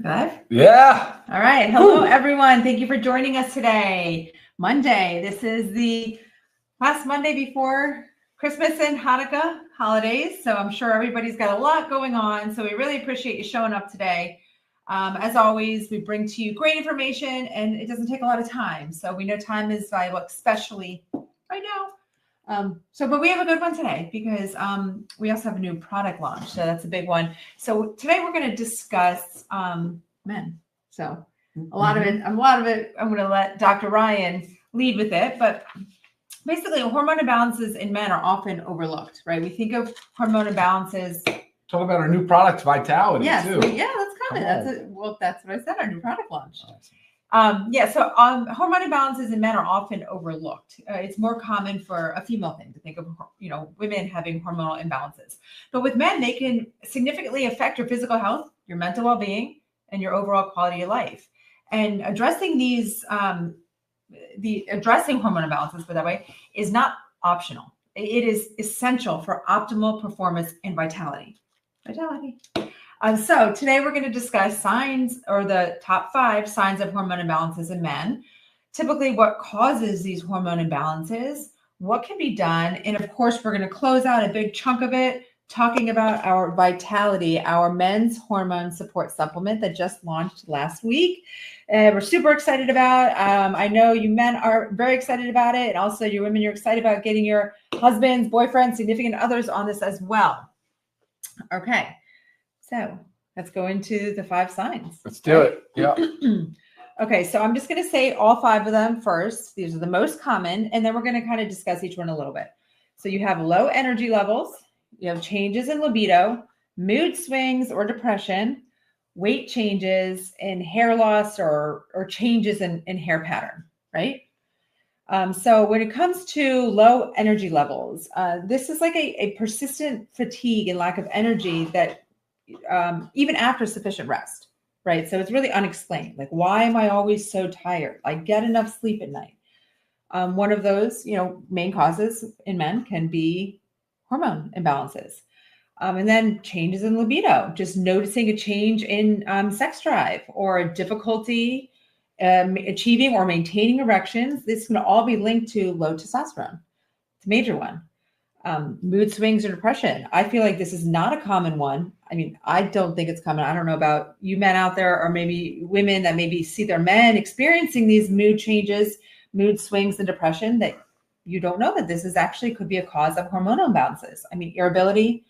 Live? Yeah. All right. Hello, everyone. Thank you for joining us today. Monday. This is the last Monday before Christmas and Hanukkah holidays. So I'm sure everybody's got a lot going on. So we really appreciate you showing up today. As always, we bring to you great information and it doesn't take a lot of time. So we know time is valuable, especially right now. But we have a good one today because we also have a new product launch. So that's a big one. So today we're going to discuss men. So a lot of it, I'm going to let Dr. Ryan lead with it. But basically, hormone imbalances in men are often overlooked, right? We think of hormone imbalances. Talk about our new product, Vitality, too. Yeah, that's coming. That's what I said, our new product launch. Hormone imbalances in men are often overlooked. It's more common for a female thing to think of, women having hormonal imbalances. But with men, they can significantly affect your physical health, your mental well-being, and your overall quality of life. And addressing these, addressing hormone imbalances, by that way, is not optional. It is essential for optimal performance and vitality. So today we're going to discuss signs or the top 5 signs of hormone imbalances in men, typically what causes these hormone imbalances, what can be done, and of course we're going to close out a big chunk of it talking about our Vitality, our men's hormone support supplement that just launched last week. We're super excited about. I know you men are very excited about it, and also you women, you're excited about getting your husbands, boyfriends, significant others on this as well. Okay. So let's go into the 5 signs. Let's do it. Yeah. Okay. So I'm just going to say all 5 of them first. These are the most common, and then we're going to kind of discuss each one a little bit. So you have low energy levels, you have changes in libido, mood swings or depression, weight changes, and hair loss or changes in hair pattern, right? So when it comes to low energy levels, this is like a persistent fatigue and lack of energy that even after sufficient rest, right? So it's really unexplained. Like, why am I always so tired? I get enough sleep at night. One of those, main causes in men can be hormone imbalances. And then changes in libido, just noticing a change in sex drive or difficulty achieving or maintaining erections. This can all be linked to low testosterone. It's a major one. Mood swings or depression. I feel like this is not a common one. I mean, I don't think it's common. I don't know about you men out there, or maybe women that maybe see their men experiencing these mood changes, mood swings, and depression, that you don't know that this is actually could be a cause of hormonal imbalances. I mean, irritability,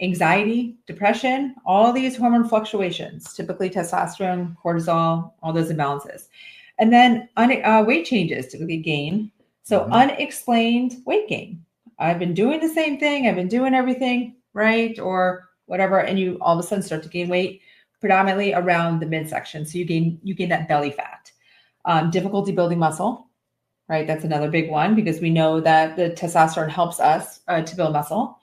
anxiety, depression, all these hormone fluctuations, typically testosterone, cortisol, all those imbalances. And then weight changes, typically gain. So unexplained weight gain. I've been doing the same thing. I've been doing everything right or whatever. And you all of a sudden start to gain weight predominantly around the midsection. So you gain that belly fat. Difficulty building muscle, right? That's another big one because we know that the testosterone helps us to build muscle.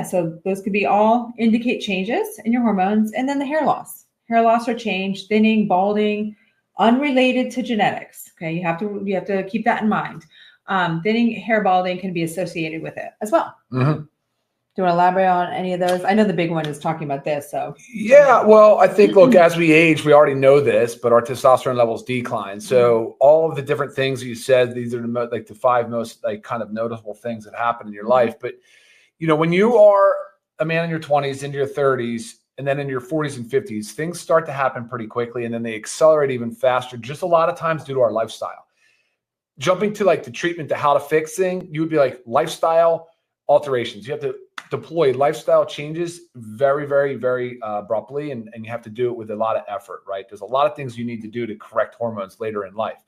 So those could be all indicate changes in your hormones. And then the hair loss or change, thinning, balding, unrelated to genetics. Okay. You have to keep that in mind. Thinning, hair balding can be associated with it as well. Mm-hmm. Do you want to elaborate on any of those? I know the big one is talking about this. So yeah, well, I think, look, as we age, we already know this, but our testosterone levels decline. So all of the different things that you said, these are the 5 most kind of noticeable things that happen in your life. But when you are a man in your 20s, into your 30s, and then in your 40s and 50s, things start to happen pretty quickly, and then they accelerate even faster, just a lot of times due to our lifestyle. Jumping to the treatment to how to fix things, you would be lifestyle alterations. You have to deploy lifestyle changes very, very, very abruptly, and you have to do it with a lot of effort, right? There's a lot of things you need to do to correct hormones later in life.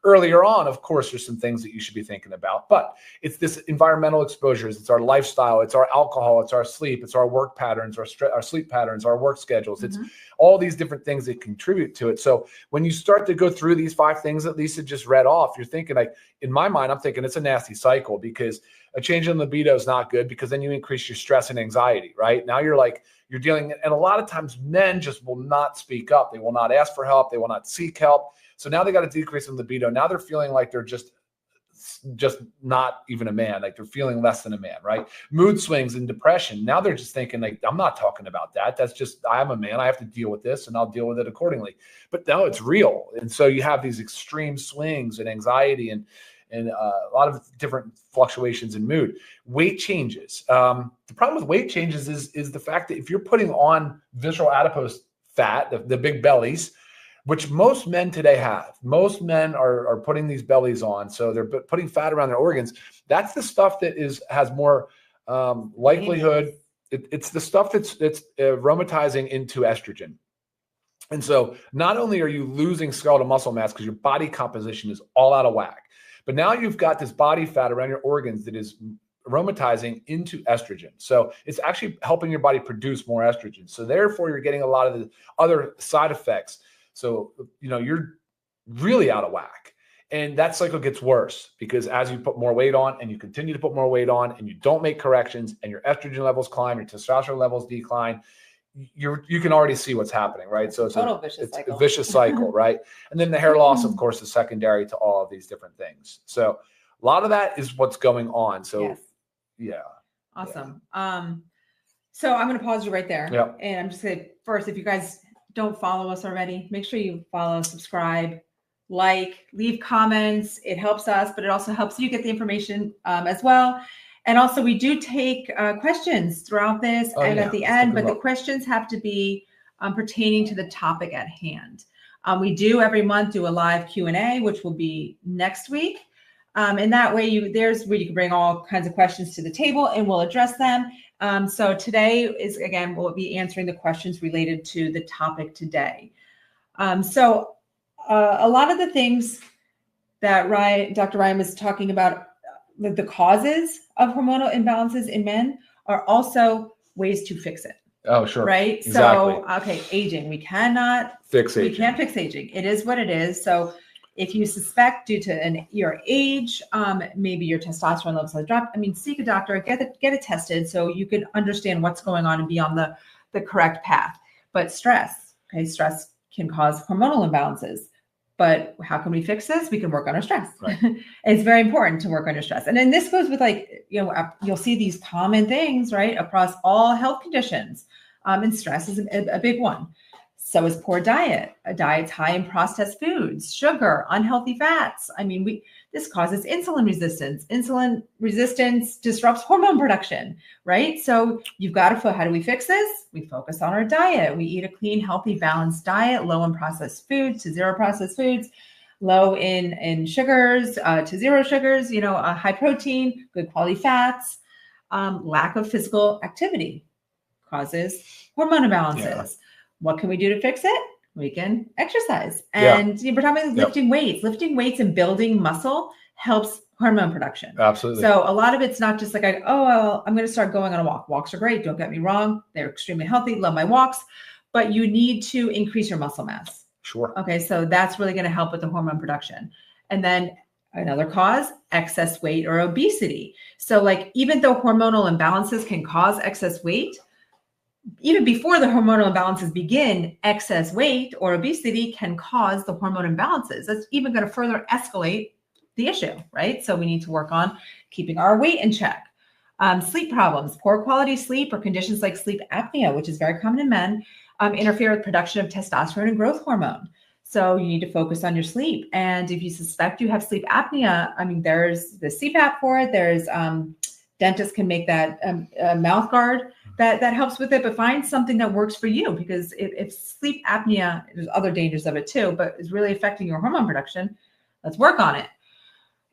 Earlier on, of course, there's some things that you should be thinking about, but it's this environmental exposures, it's our lifestyle, it's our alcohol, it's our sleep, it's our work patterns, our sleep patterns, our work schedules. It's all these different things that contribute to it. So when you start to go through these 5 things that Lisa just read off, you're thinking in my mind, I'm thinking it's a nasty cycle because a change in libido is not good because then you increase your stress and anxiety, right? Now you're dealing, and a lot of times men just will not speak up. They will not ask for help. They will not seek help. So now they got a decrease in libido. Now they're feeling like they're just just not even a man, like they're feeling less than a man, right? Mood swings and depression. Now they're just thinking like, I'm not talking about that. That's just, I'm a man. I have to deal with this and I'll deal with it accordingly. But no, it's real. And so you have these extreme swings and anxiety and a lot of different fluctuations in mood. Weight changes. The problem with weight changes is the fact that if you're putting on visceral adipose fat, the big bellies, which most men today have, most men are putting these bellies on. So they're putting fat around their organs. That's the stuff that has more likelihood. It's the stuff that's aromatizing into estrogen. And so not only are you losing skeletal muscle mass because your body composition is all out of whack, but now you've got this body fat around your organs that is aromatizing into estrogen. So it's actually helping your body produce more estrogen. So therefore, you're getting a lot of the other side effects. So, you're really out of whack. And that cycle gets worse because as you put more weight on and you continue to put more weight on and you don't make corrections and your estrogen levels climb, your testosterone levels decline, you can already see what's happening, right? So it's a vicious cycle, right? And then the hair loss, of course, is secondary to all of these different things. So a lot of that is what's going on. So yes. Yeah. Awesome. Yeah. So I'm going to pause you right there. Yep. And I'm just going to, first, if you guys don't follow us already, make sure you follow, subscribe, like, leave comments. It helps us, but it also helps you get the information as well. And also we do take questions throughout this at the end, but the questions have to be pertaining to the topic at hand. We do every month do a live Q&A, which will be next week. And that way there's where you can bring all kinds of questions to the table and we'll address them. So today is, again, we'll be answering the questions related to the topic today. So a lot of the things that Dr. Ryan was talking about, the causes of hormonal imbalances in men are also ways to fix it. Oh, sure. Right. Exactly. So, okay. Aging. We can't fix aging. It is what it is. So if you suspect due to your age, maybe your testosterone levels have dropped, seek a doctor, get it tested so you can understand what's going on and be on the correct path. But stress can cause hormonal imbalances. But how can we fix this? We can work on our stress. Right. It's very important to work on your stress. And then this goes with you'll see these common things, right, across all health conditions. And stress is a big one. So is poor diet. A diet's high in processed foods, sugar, unhealthy fats. This causes insulin resistance. Insulin resistance disrupts hormone production, right? So you've got to, how do we fix this? We focus on our diet. We eat a clean, healthy, balanced diet, low in processed foods to zero processed foods, low in sugars to zero sugars, high protein, good quality fats. Lack of physical activity causes hormone imbalances. Yeah. What can we do to fix it? We can exercise. And we're talking about lifting weights. Lifting weights and building muscle helps hormone production. Absolutely. So a lot of it's not just like, I'm going to start going on a walk. Walks are great. Don't get me wrong. They're extremely healthy. Love my walks. But you need to increase your muscle mass. Sure. Okay. So that's really going to help with the hormone production. And then another cause, excess weight or obesity. So even though hormonal imbalances can cause excess weight, even before the hormonal imbalances begin, excess weight or obesity can cause the hormone imbalances. That's even going to further escalate the issue, right? So we need to work on keeping our weight in check. Sleep problems, poor quality sleep, or conditions like sleep apnea, which is very common in men, interfere with production of testosterone and growth hormone. So you need to focus on your sleep. And if you suspect you have sleep apnea, there's the CPAP for it. There's dentists can make that mouth guard that helps with it, but find something that works for you, because if sleep apnea, there's other dangers of it too, but it's really affecting your hormone production, let's work on it.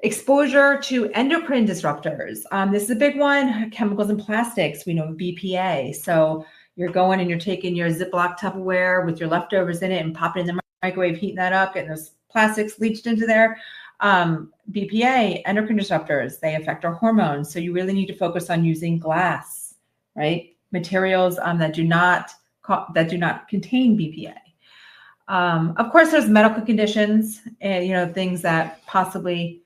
Exposure to endocrine disruptors. This is a big one. Chemicals and plastics, we know BPA. So you're going and you're taking your Ziploc Tupperware with your leftovers in it and popping it in the microwave, heating that up, getting those plastics leached into there. BPA, endocrine disruptors, they affect our hormones. So you really need to focus on using glass, right? Materials that do not contain BPA. Of course, there's medical conditions and things that possibly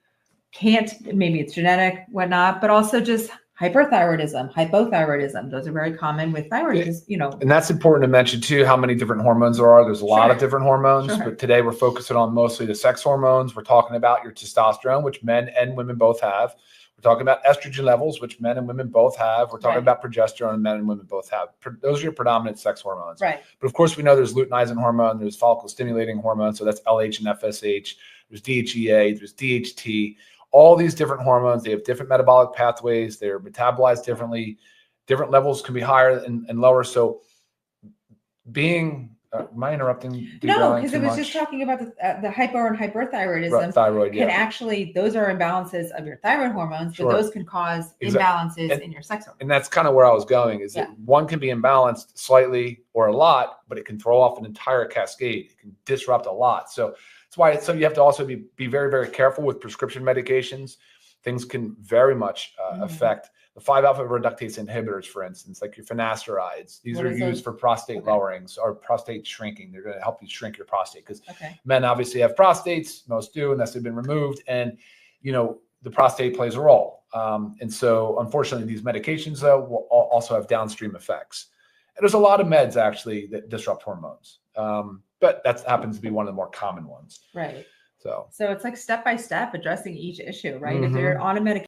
can't, maybe it's genetic, whatnot, but also just hyperthyroidism, hypothyroidism. Those are very common with thyroid, because, you know. And that's important to mention too, how many different hormones there are. There's a lot of different hormones, but today we're focusing on mostly the sex hormones. We're talking about your testosterone, which men and women both have. We're talking about estrogen levels, which men and women both have. We're talking about progesterone, and men and women both have. Those are your predominant sex hormones. Right. But of course, we know there's luteinizing hormone, there's follicle stimulating hormone, so that's LH and FSH. There's DHEA, there's DHT. All these different hormones, they have different metabolic pathways. They're metabolized differently. Different levels can be higher and lower. So being, am I interrupting? No, because it was just talking about the hypo and hyperthyroidism. Thyroid, can actually, those are imbalances of your thyroid hormones, but those can cause imbalances in your sex hormones. And that's kind of where I was going, is that one can be imbalanced slightly or a lot, but it can throw off an entire cascade. It can disrupt a lot. So that's why you have to also be very, very careful with prescription medications. Things can very much affect the 5-alpha reductase inhibitors, for instance, like your finasteride. These are used for prostate lowerings or prostate shrinking. They're going to help you shrink your prostate, because men obviously have prostates, most do, unless they've been removed. And, you know, the prostate plays a role. And so unfortunately, these medications, though, will also have downstream effects. And there's a lot of meds actually that disrupt hormones. But that happens to be one of the more common ones. Right. So it's like step by step addressing each issue, right? If you're on a medication,